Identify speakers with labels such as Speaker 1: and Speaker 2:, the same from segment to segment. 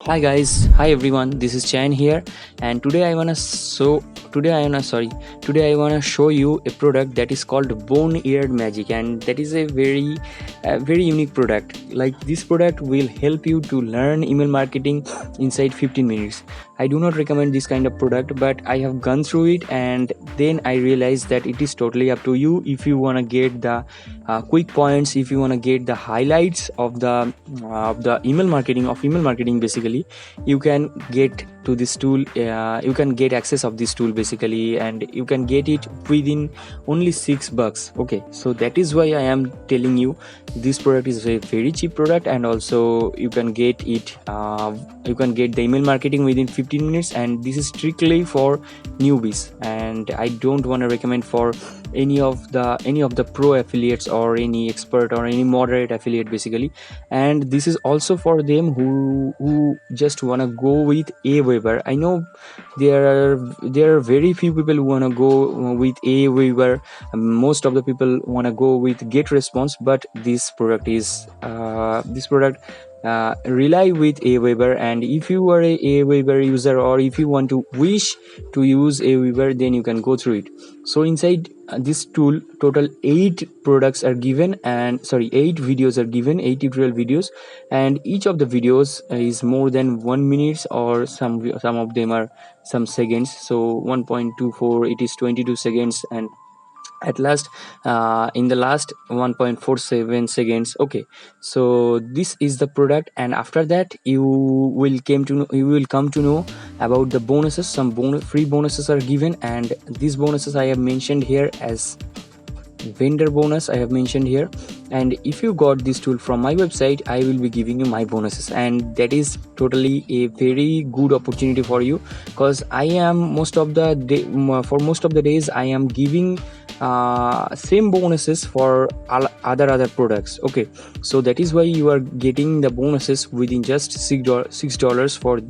Speaker 1: Hi guys, hi everyone. This is Chan here, and today I wanna show you a product that is called Boneyard Magic, and that is a very unique product. Like this product will help you to learn email marketing inside 15 minutes. I do not recommend this kind of product, but I have gone through it, and then I realized that it is totally up to you. If you wanna get the quick points, if you wanna get the highlights of the email marketing basically, you can get to this tool. You can get access of this tool basically, and you can get it within only $6. Okay, so that is why I am telling you this product is a very cheap product, and also you can get it. You can get the email marketing within 15 minutes, and this is strictly for newbies. And I don't want to recommend for any of the pro affiliates or any expert or any moderate affiliate basically. And this is also for them who just want to go with Aweber. I know there are very few people who want to go with Aweber. Most of the people want to go with GetResponse, but this product rely with Aweber. And if you are a Aweber user, or if you want to wish to use Aweber, then you can go through it. So inside this tool, total 8 products are given, and 8 videos are given, 8 tutorial videos, and each of the videos is more than 1 minute, or some of them are some seconds. So 1.24, it is 22 seconds, and at last in the last 1.47 seconds. Okay, so this is the product, and after that you will come to know about the bonuses. Some free bonuses are given, and these bonuses I have mentioned here as vendor bonus. I have mentioned here, and if you got this tool from my website, I will be giving you my bonuses, and that is totally a very good opportunity for you, because I am most of the days I am giving same bonuses for other products. Okay, so that is why you are getting the bonuses within just $6 for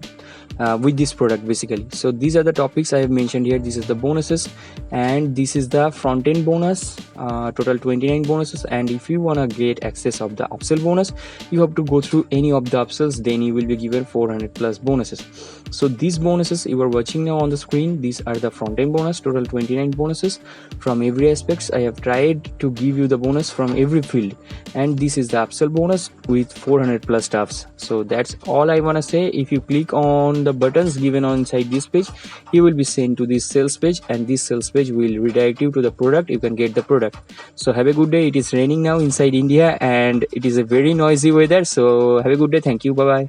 Speaker 1: with this product basically. So these are the topics I have mentioned here. This is the bonuses, and this is the front end bonus, total 29 bonuses. And if you want to get access of the upsell bonus, you have to go through any of the upsells, then you will be given 400 plus bonuses. So these bonuses you are watching now on the screen, these are the front end bonus, total 29 bonuses from every aspects. I have tried to give you the bonus from every field, and this is the upsell bonus with 400 plus stuffs. So that's all I want to say. If you click on the buttons given on inside this page, you will be sent to this sales page, and this sales page will redirect you to the product. You can get the product. So have a good day. It is raining now inside India, and it is a very noisy weather. So have a good day. Thank you. Bye bye.